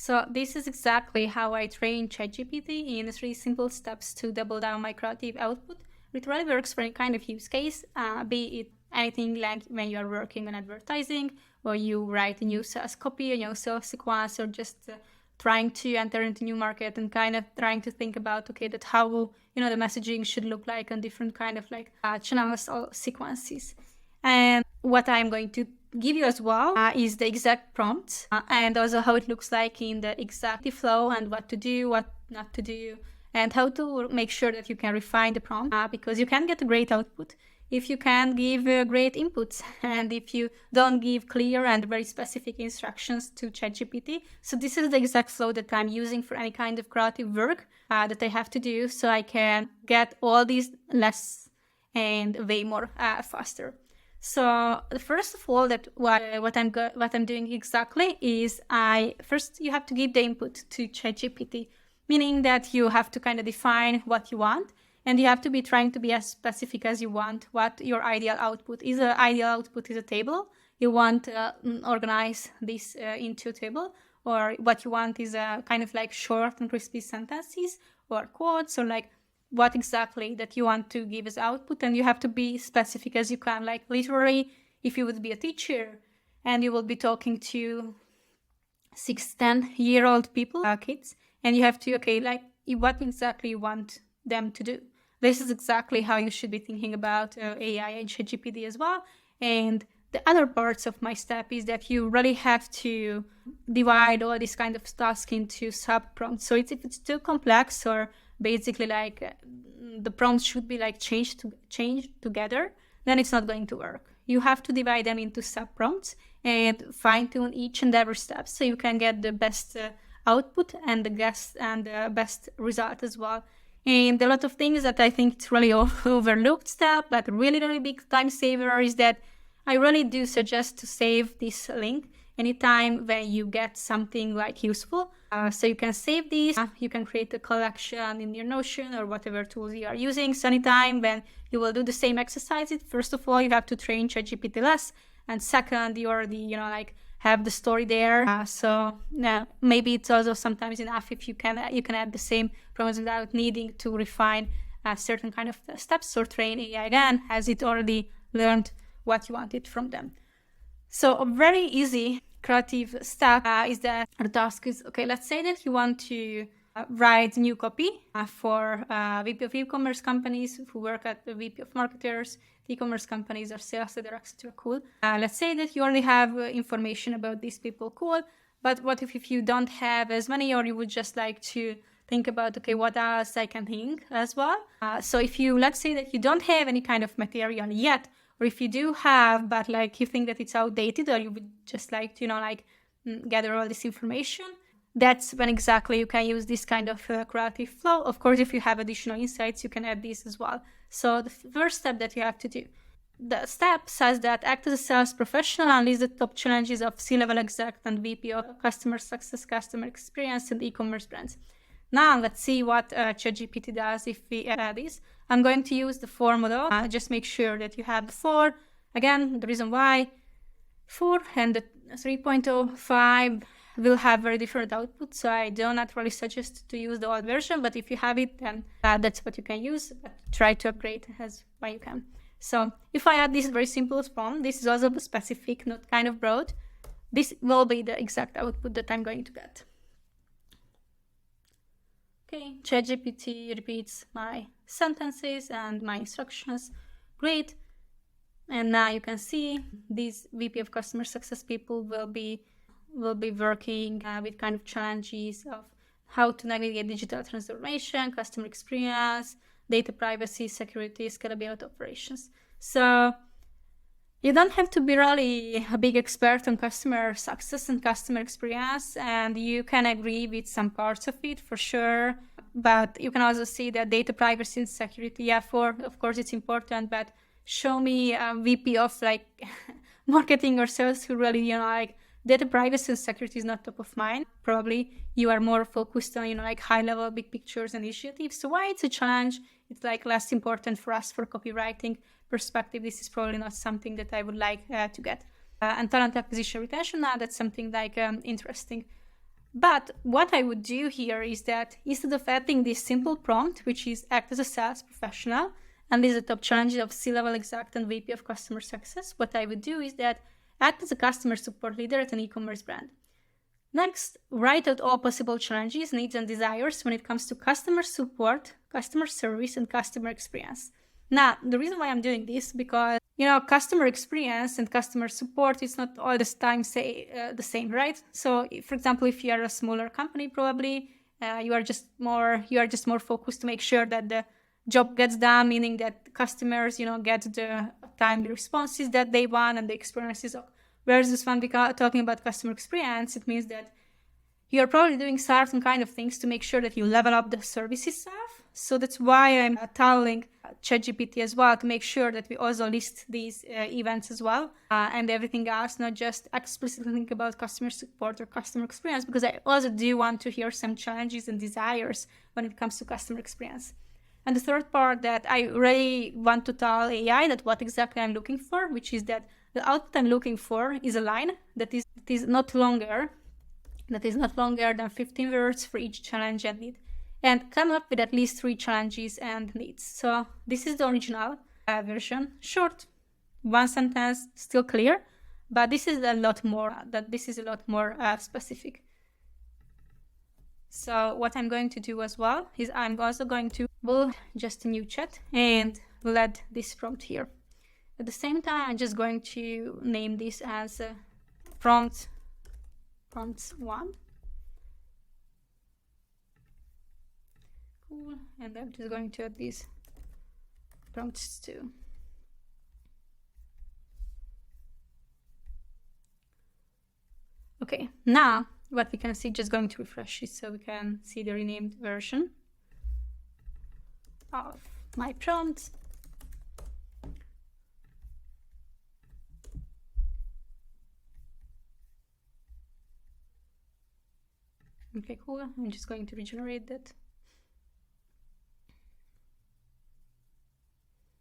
So this is exactly how I train ChatGPT in 3 simple steps to double down my creative output. It really works for any kind of use case, be it anything like when you are working on advertising, or you write a new sales copy, a new sales sequence, or just trying to enter into new market and kind of trying to think about, okay, that how, the messaging should look like on different kind of like channels or sequences. And what I'm going to give you as well is the exact prompt and also how it looks like in the exact flow and what to do, what not to do, and how to make sure that you can refine the prompt because you can get a great output if you can give great inputs and if you don't give clear and very specific instructions to ChatGPT. So this is the exact flow that I'm using for any kind of creative work that I have to do, so I can get all these less and way more faster. So first of all, that what I'm doing exactly is first you have to give the input to ChatGPT, meaning that you have to kind of define what you want, and you have to be trying to be as specific as you want what your ideal output is. An ideal output is a table. You want to organize this into a table, or what you want is a kind of like short and crispy sentences or quotes, or like what exactly that you want to give as output, and you have to be specific as you can. Like literally, if you would be a teacher and you will be talking to 6-10-year-old people, kids, and you have to, okay, like what exactly you want them to do. This is exactly how you should be thinking about AI and ChatGPT as well. And the other parts of my step is that you really have to divide all this kind of task into sub prompts. So if it's too complex, or basically like the prompts should be like changed together, then it's not going to work. You have to divide them into sub prompts and fine tune each and every step so you can get the best output and the best result as well. And a lot of things that I think it's really overlooked step, but really, really big time saver, is that I really do suggest to save this link anytime when you get something like useful. So you can save these, you can create a collection in your Notion or whatever tools you are using. So anytime when you will do the same exercises, first of all, you have to train ChatGPT less. And second, you already, have the story there. So maybe it's also sometimes enough if you can add the same prompts without needing to refine certain kind of steps or train AI again, as it already learned what you wanted from them. So a very easy creative step is that the task is, okay, let's say that you want to write new copy for VP of e-commerce companies who work at the VP of marketers, e-commerce companies or sales that are extra cool. Let's say that you only have information about these people, cool, but what if you don't have as many, or you would just like to think about, okay, what else I can think as well? So if let's say that you don't have any kind of material yet, or if you do have, but like you think that it's outdated, or you would just like to, gather all this information, that's when exactly you can use this kind of creative flow. Of course, if you have additional insights, you can add these as well. So the first step that you have to do, the step says that act as a sales professional and list the top challenges of C-level exec and VP of customer success, customer experience, and e-commerce brands. Now let's see what ChatGPT does if we add this. I'm going to use the 4 model. Just make sure that you have the 4. Again, the reason why 4 and the 3.05 will have very different output, so I do not really suggest to use the old version, but if you have it, then that's what you can use. But try to upgrade as well you can. So if I add this very simple prompt, this is also specific, not kind of broad, this will be the exact output that I'm going to get. Okay, ChatGPT repeats my sentences and my instructions. Great. And now you can see these VP of customer success people will be working with kind of challenges of how to navigate digital transformation, customer experience, data privacy, security, scalability operations. So you don't have to be really a big expert on customer success and customer experience, and you can agree with some parts of it for sure. But you can also see that data privacy and security, of course it's important, but show me a VP of like marketing or sales who really, data privacy and security is not top of mind. Probably you are more focused on, high level, big pictures initiatives. So why it's a challenge? It's like less important for us for copywriting perspective. This is probably not something that I would like to get. And talent acquisition retention, now that's something like interesting. But what I would do here is that instead of adding this simple prompt, which is act as a sales professional, and this is the top challenge of C-level exec and VP of customer success, what I would do is that act as a customer support leader at an e-commerce brand. Next, write out all possible challenges, needs, and desires when it comes to customer support, customer service, and customer experience. Now, the reason why I'm doing this because, customer experience and customer support is not all the time the same, right? So, for example, if you are a smaller company, probably you are just more focused to make sure that the job gets done, meaning that customers, get the timely responses that they want and the experiences. Whereas when we are talking about customer experience, it means that you're probably doing certain kind of things to make sure that you level up the services stuff. So that's why I'm telling ChatGPT as well to make sure that we also list these events as well and everything else, not just explicitly think about customer support or customer experience, because I also do want to hear some challenges and desires when it comes to customer experience. And the third part that I really want to tell AI that what exactly I'm looking for, which is that the output I'm looking for is a line that is not longer than 15 words for each challenge and need, and come up with at least 3 challenges and needs. So this is the original version. Short, one sentence, still clear, but this is a lot more specific. So what I'm going to do as well is I'm also going to build just a new chat and we'll add this prompt here. At the same time, I'm just going to name this as prompts 1. Cool. And I'm just going to add these prompts 2. Okay, now what we can see, just going to refresh it so we can see the renamed version of my prompt. Okay, cool. I'm just going to regenerate that.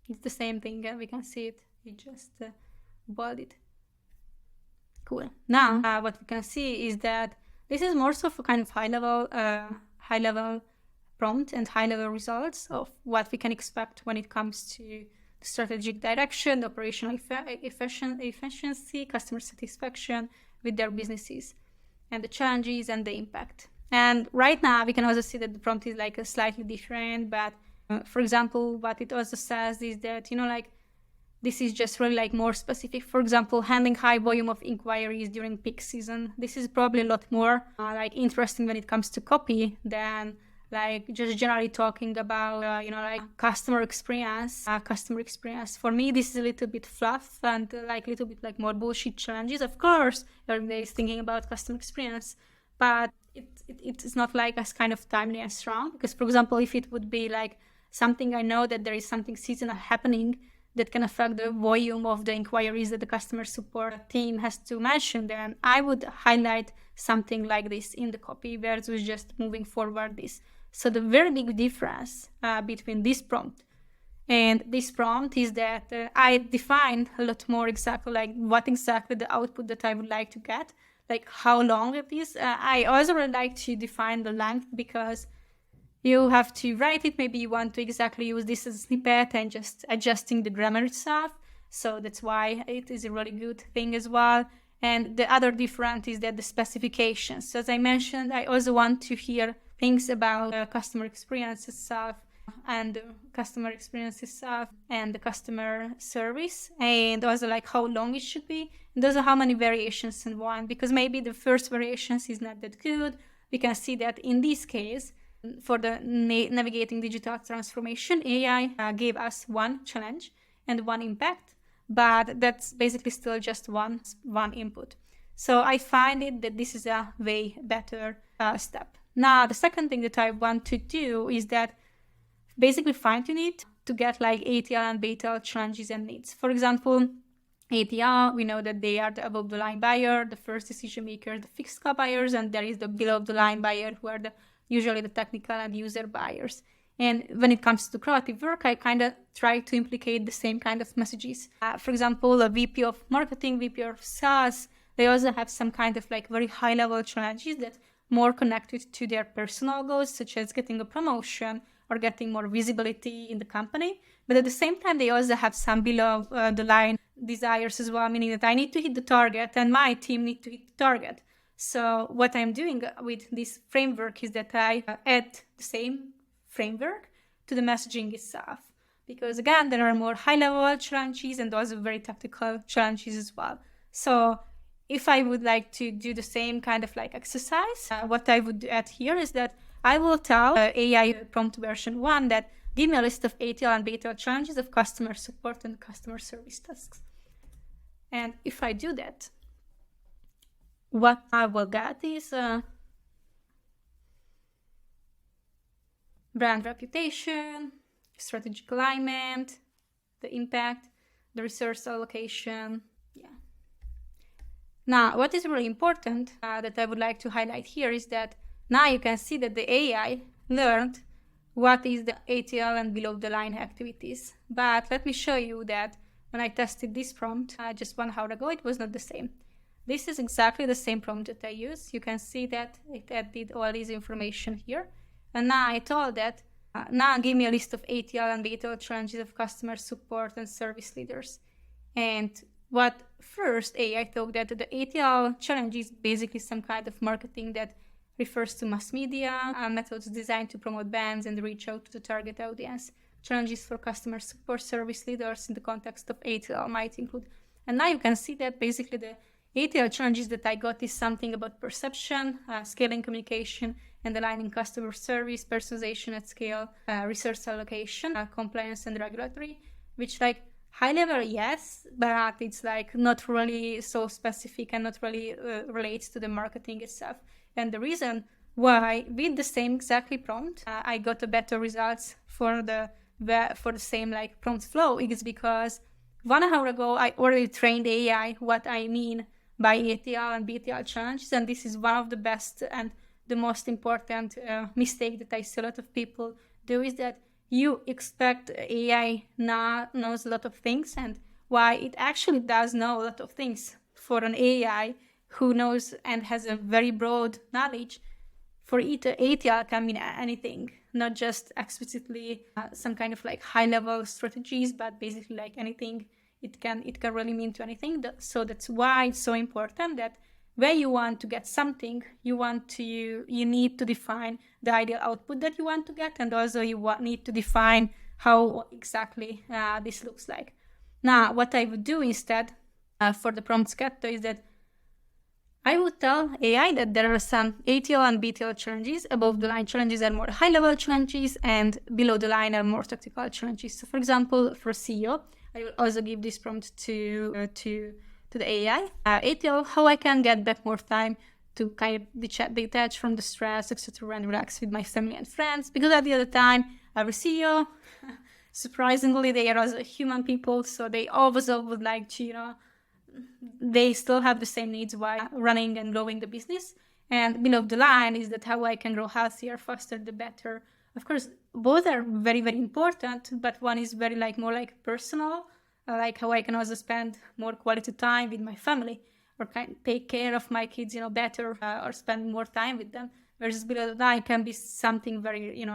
It's the same thing, we can see it. We just bold it. Cool. Now, what we can see is that this is more so a kind of high-level prompt and high-level results of what we can expect when it comes to the strategic direction, the operational efficiency, customer satisfaction with their businesses, and the challenges and the impact. And right now, we can also see that the prompt is like a slightly different, but for example, what it also says is that, this is just really like more specific. For example, handling high volume of inquiries during peak season. This is probably a lot more interesting when it comes to copy than just generally talking about, customer experience. For me, this is a little bit fluff and a little bit more bullshit challenges. Of course, everybody is thinking about customer experience, but it's not as kind of timely and strong. Because, for example, if it would be something I know that there is something seasonal happening that can affect the volume of the inquiries that the customer support team has to mention, then I would highlight something like this in the copy versus just moving forward this. So the very big difference between this prompt and this prompt is that I defined a lot more exactly what exactly the output that I would like to get, how long it is. I also would like to define the length because you have to write it. Maybe you want to exactly use this as a snippet and just adjusting the grammar itself. So that's why it is a really good thing as well. And the other difference is that the specifications. So as I mentioned, I also want to hear things about customer experience itself and the customer service, and also how long it should be, and also how many variations in one, because maybe the first variations is not that good. We can see that in this case, for the navigating digital transformation, AI gave us 1 challenge and 1 impact, but that's basically still just one input. So I find it that this is a way better step. Now, the second thing that I want to do is that basically fine-tune it to get ATL and BTL challenges and needs. For example, ATL, we know that they are the above-the-line buyer, the first decision maker, the fixed cost buyers, and there is the below-the-line buyer who are usually the technical and user buyers. And when it comes to creative work, I kind of try to implicate the same kind of messages. For example, a VP of marketing, VP of sales, they also have some kind of very high-level challenges that more connected to their personal goals, such as getting a promotion or getting more visibility in the company. But at the same time, they also have some below the line desires as well, meaning that I need to hit the target and my team need to hit the target. So what I'm doing with this framework is that I add the same framework to the messaging itself. Because again, there are more high-level challenges and also very tactical challenges as well. So if I would like to do the same kind of like exercise, what I would add here is that I will tell AI prompt version 1 that give me a list of ATL and BTL challenges of customer support and customer service tasks. And if I do that, what I will get is brand reputation, strategic alignment, the impact, the resource allocation. Yeah. Now, what is really important that I would like to highlight here is that now you can see that the AI learned what is the ATL and below the line activities. But let me show you that when I tested this prompt just 1 hour ago, it was not the same. This is exactly the same prompt that I use. You can see that it added all this information here. And now I told that, now give me a list of ATL and BTL challenges of customer support and service leaders. And what first AI thought that the ATL challenge is basically some kind of marketing that refers to mass media, methods designed to promote brands and reach out to the target audience. Challenges for customer support service leaders in the context of ATL might include. And now you can see that basically the ATL challenges that I got is something about perception, scaling communication, and aligning customer service, personalization at scale, resource allocation, compliance and regulatory, which like high level, yes, but it's like not really so specific and not really relates to the marketing itself. And the reason why with the same exactly prompt, I got a better results for the same like prompt flow is because 1 hour ago, I already trained AI what I mean by ATL and BTL challenges, and this is one of the best and the most important mistake that I see a lot of people do is that you expect AI now knows a lot of things, and why it actually does know a lot of things for an AI who knows and has a very broad knowledge. For ATL can mean anything, not just explicitly some kind of like high-level strategies, but basically like anything. It can really mean to anything. So that's why it's so important that when you want to get something, you need to define the ideal output that you want to get, and also you need to define how exactly this looks like. Now, what I would do instead for the prompt scatter is that I would tell AI that there are some ATL and BTL challenges. Above the line challenges are more high-level challenges, and below the line are more tactical challenges. So, for example, for CEO, I will also give this prompt to the AI. ATL, how I can get back more time to kind of detach from the stress, etc., and relax with my family and friends. Because at the other time, our CEO, surprisingly, they are also human people, so they always would like to, they still have the same needs while running and growing the business. And below the line is that how I can grow healthier, faster, the better. Of course, both are very, very important, but one is very more like personal, like how I can also spend more quality time with my family or take care of my kids, better or spend more time with them. Versus below the line can be something very,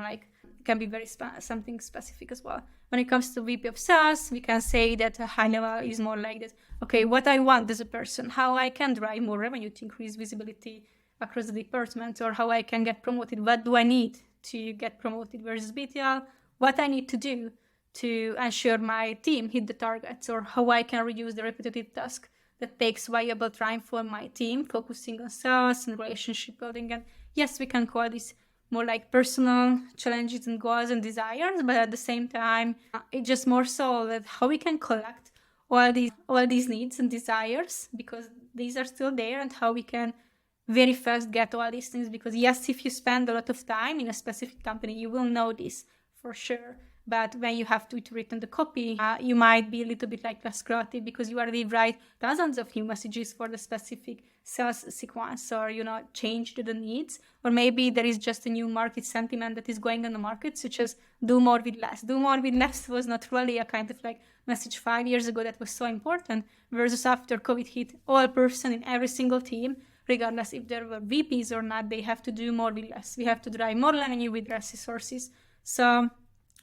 can be very something specific as well. When it comes to VP of sales, we can say that a high level is more like that. Okay, what I want as a person, how I can drive more revenue to increase visibility across the department, or how I can get promoted. What do I need to get promoted? Versus BTL, what I need to do to ensure my team hit the targets, or how I can reduce the repetitive task that takes valuable time for my team, focusing on sales and relationship building. And yes, we can call this more like personal challenges and goals and desires, but at the same time, it's just more so that how we can collect all these needs and desires, because these are still there, and how we can very fast get all these things. Because yes, if you spend a lot of time in a specific company, you will know this for sure. But when you have to iterate on the copy, you might be a little bit less creative, because you already write dozens of new messages for the specific sales sequence, or change to the needs. Or maybe there is just a new market sentiment that is going on the market, such as do more with less. Do more with less was not really a kind of message 5 years ago that was so important, versus after COVID hit, all person in every single team regardless if there were VPs or not, they have to do more with less. We have to drive more revenue with less resources. So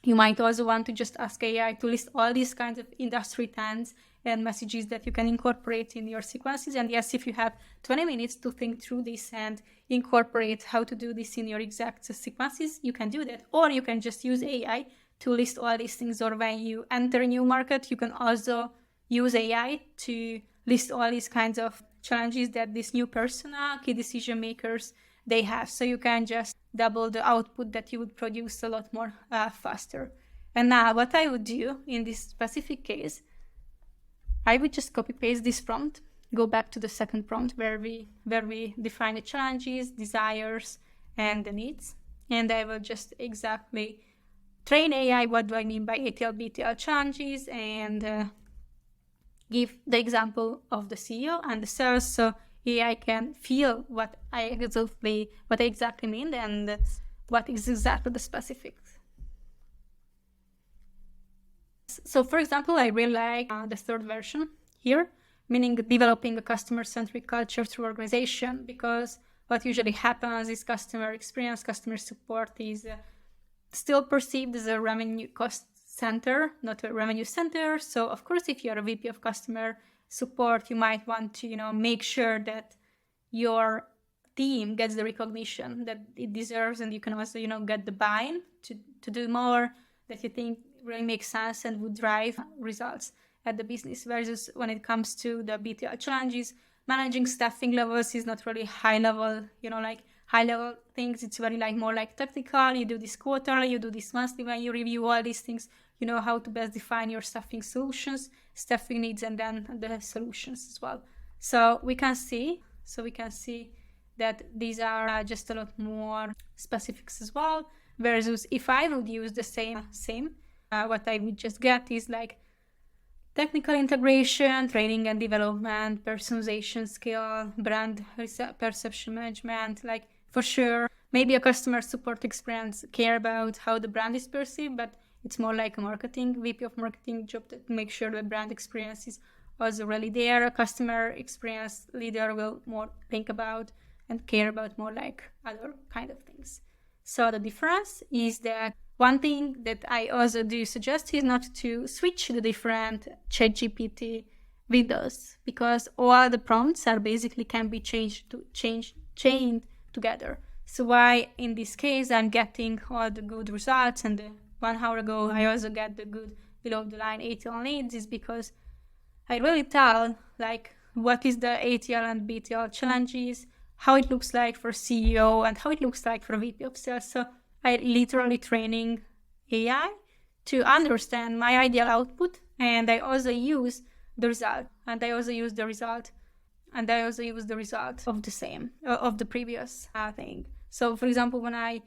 you might also want to just ask AI to list all these kinds of industry trends and messages that you can incorporate in your sequences. And yes, if you have 20 minutes to think through this and incorporate how to do this in your exact sequences, you can do that. Or you can just use AI to list all these things. Or when you enter a new market, you can also use AI to list all these kinds of challenges that these new persona, key decision makers, they have. So you can just double the output that you would produce a lot more faster. And now what I would do in this specific case, I would just copy paste this prompt, go back to the second prompt where we define the challenges, desires, and the needs. And I will just exactly train AI, what do I mean by ATL, BTL challenges, and give the example of the CEO and the sales, so AI can feel what I exactly mean and what is exactly the specifics. So for example, I really like the third version here, meaning developing a customer-centric culture through organization, because what usually happens is customer experience, customer support is still perceived as a revenue cost center, not a revenue center. So of course, if you're a VP of customer support, you might want to, make sure that your team gets the recognition that it deserves, and you can also, get the buy-in to do more that you think really makes sense and would drive results at the business. Versus when it comes to the BTL challenges, managing staffing levels is not really high level, high level things. It's very more tactical. You do this quarterly, you do this monthly when you review all these things. You know how to best define your staffing solutions, staffing needs, and then the solutions as well. So we can see that these are just a lot more specifics as well. Versus if I would use the same, what I would just get is technical integration, training and development, personalization skill, brand perception management, for sure. Maybe a customer support experience care about how the brand is perceived, but it's more like a marketing, VP of marketing job to make sure the brand experience is also really there. A customer experience leader will more think about and care about more other kind of things. So the difference is that one thing that I also do suggest is not to switch the different ChatGPT windows, because all the prompts are basically can be chained together. So why in this case I'm getting all the good results, and 1 hour ago I also get the good below the line ATL needs, is because I really tell what is the ATL and BTL challenges, how it looks like for CEO, and how it looks like for VP of sales. So I literally training AI to understand my ideal output, and I also use the result, and I also use the result of the same, of the previous thing. So for example, when I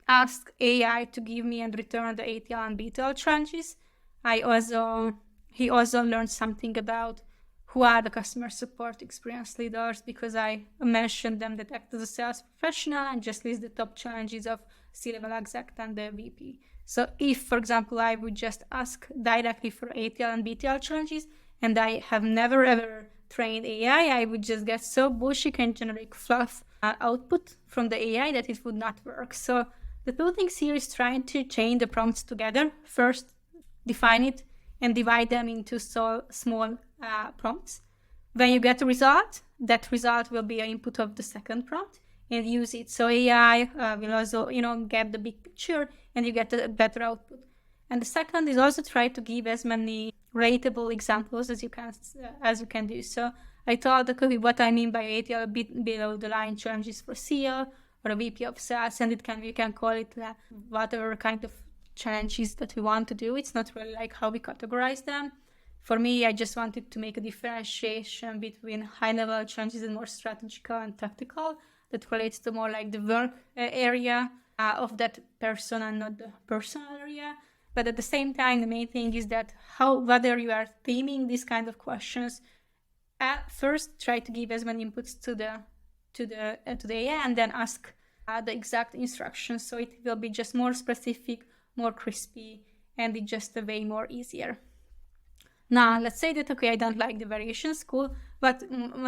ask AI to give me and return the ATL and BTL challenges, he also learned something about who are the customer support experience leaders, because I mentioned them that act as a sales professional and just list the top challenges of C-level exec and the VP. So if, for example, I would just ask directly for ATL and BTL challenges, and I have never ever trained AI, I would just get so bullshit and generic fluff output from the AI that it would not work. So the two things here is trying to chain the prompts together. First, define it and divide them into small prompts. When you get a result, that result will be an input of the second prompt, and use it. So AI will also, get the big picture, and you get a better output. And the second is also try to give as many relatable examples as you can do. So I thought that could be what I mean by ATL below the line challenges for CEO or a VP of sales, and we can call it whatever kind of challenges that we want to do. It's not really how we categorize them. For me, I just wanted to make a differentiation between high-level challenges and more strategical and tactical that relates to more the work area of that person and not the personal area. But at the same time, the main thing is that whether you are theming these kind of questions, first try to give as many inputs to the AI, and then ask the exact instructions. So it will be just more specific, more crispy, and it's just a way more easier. Now, let's say that, okay, I don't like the variations, cool. what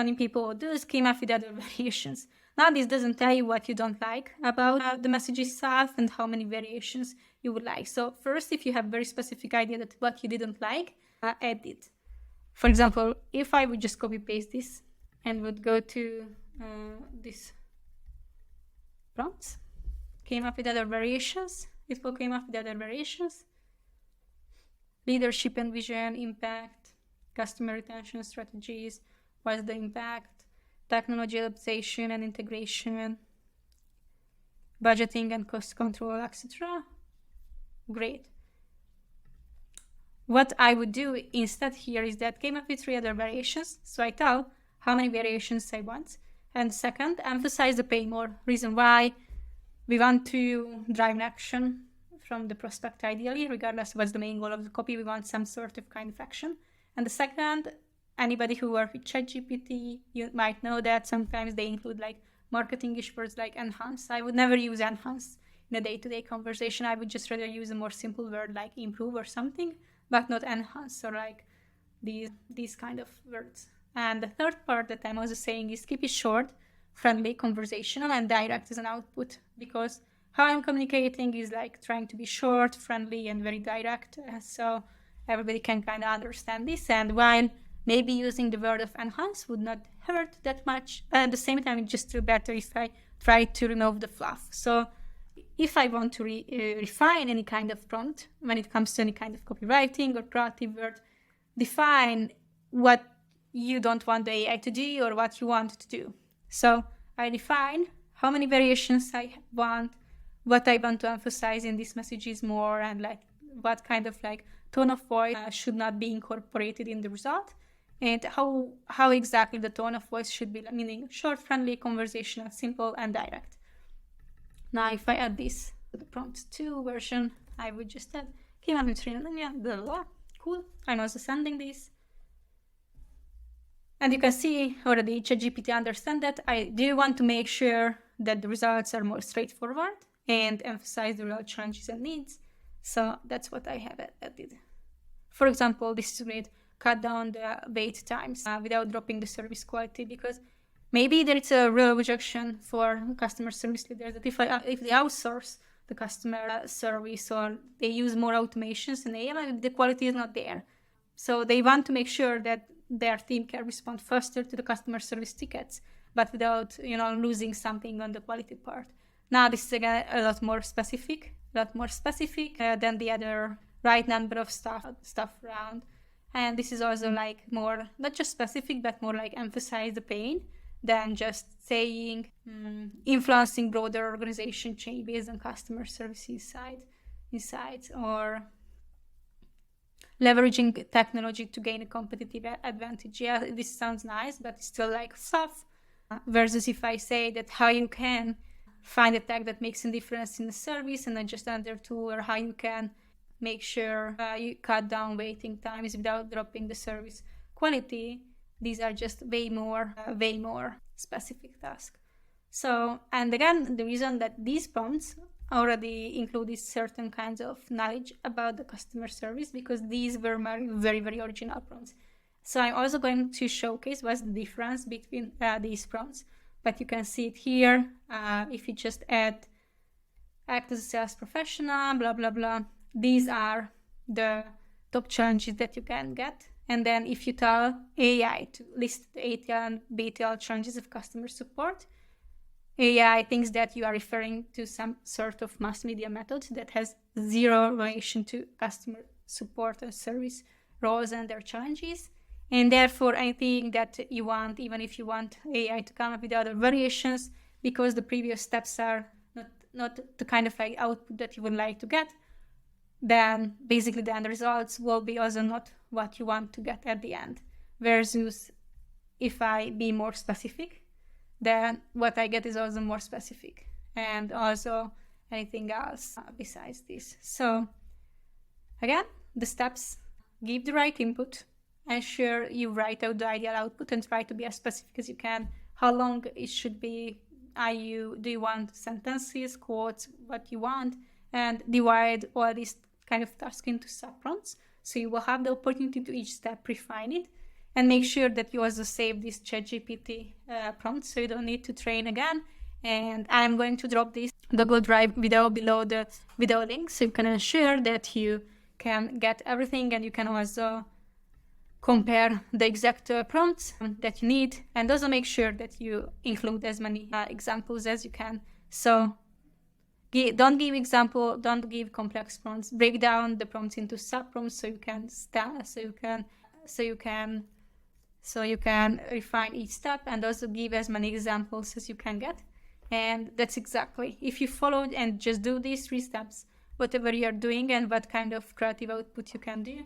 many people do is came up with other variations. Now, this doesn't tell you what you don't like about the message itself and how many variations you would like. So first, if you have very specific idea that what you didn't like, add it. For example, if I would just copy paste this and would go to this prompts, came up with other variations. It will came up with other variations. Leadership and vision, impact, customer retention strategies, what's the impact, technology adaptation and integration, budgeting and cost control, etc. Great. What I would do instead here is that came up with 3 other variations. So I tell how many variations I want. And second, emphasize the pay more. Reason why we want to drive an action from the prospect ideally, regardless of what's the main goal of the copy, we want some sort of kind of action. And the second, anybody who works with Chat GPT, you might know that sometimes they include like marketing-ish words like enhance. I would never use enhance in a day-to-day conversation. I would just rather use a more simple word like improve or something, but not enhance or like these kind of words. And the third part that I'm also saying is keep it short, friendly, conversational, and direct as an output, because how I'm communicating is like trying to be short, friendly, and very direct, so everybody can kind of understand this. And while maybe using the word of enhance would not hurt that much, at the same time it's just still better if I try to remove the fluff. So if I want to refine any kind of prompt when it comes to any kind of copywriting or creative work, define what you don't want the AI to do or what you want to do. So I define how many variations I want, what I want to emphasize in these messages more, and like what kind of like tone of voice should not be incorporated in the result, and how exactly the tone of voice should be, meaning short, friendly, conversational, simple, and direct. Now, if I add this to the prompt 2 version, I would just add came up with 3, blah, blah. Cool. I'm also sending this. And you can see already ChatGPT understands that I do want to make sure that the results are more straightforward and emphasize the real challenges and needs. So that's what I have added. For example, this is great. Cut down the wait times without dropping the service quality, because maybe there is a real rejection for customer service leaders that if they outsource the customer service or they use more automations and AI, the quality is not there. So they want to make sure that their team can respond faster to the customer service tickets, but without losing something on the quality part. Now this is again a lot more specific than the other right number of stuff around. And this is also like more not just specific, but more like emphasize the pain than just saying influencing broader organization change based on customer service insights or leveraging technology to gain a competitive advantage. Yeah, this sounds nice, but it's still like fluff. Versus if I say that how you can find a tag that makes a difference in the service and then just another tool, or how you can make sure you cut down waiting times without dropping the service quality. These are just way more specific tasks. So, and again, the reason that these prompts already included certain kinds of knowledge about the customer service, because these were my very, very original prompts. So I'm also going to showcase what's the difference between these prompts. But you can see it here. If you just add act as a sales professional, blah, blah, blah. These are the top challenges that you can get. And then if you tell AI to list the ATL and BTL challenges of customer support, AI thinks that you are referring to some sort of mass media method that has zero relation to customer support and service roles and their challenges. And therefore, anything that you want, even if you want AI to come up with other variations, because the previous steps are not the kind of like output that you would like to get, then basically the end results will be also not what you want to get at the end. Versus if I be more specific, then what I get is also more specific, and also anything else besides this. So again, the steps: give the right input, ensure you write out the ideal output and try to be as specific as you can. How long it should be, do you want sentences, quotes, what you want, and divide all these kind of tasks into sub-prompts. So you will have the opportunity to each step refine it. And make sure that you also save this ChatGPT prompt so you don't need to train again. And I'm going to drop this Google Drive video below the video link so you can ensure that you can get everything, and you can also compare the exact prompts that you need, and also make sure that you include as many examples as you can. So don't give complex prompts. Break down the prompts into sub prompts so you can refine each step, and also give as many examples as you can get. And that's exactly, if you follow and just do these 3 steps, whatever you're doing and what kind of creative output you can do,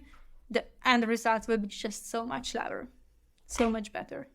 the end results will be just so much louder, so much better.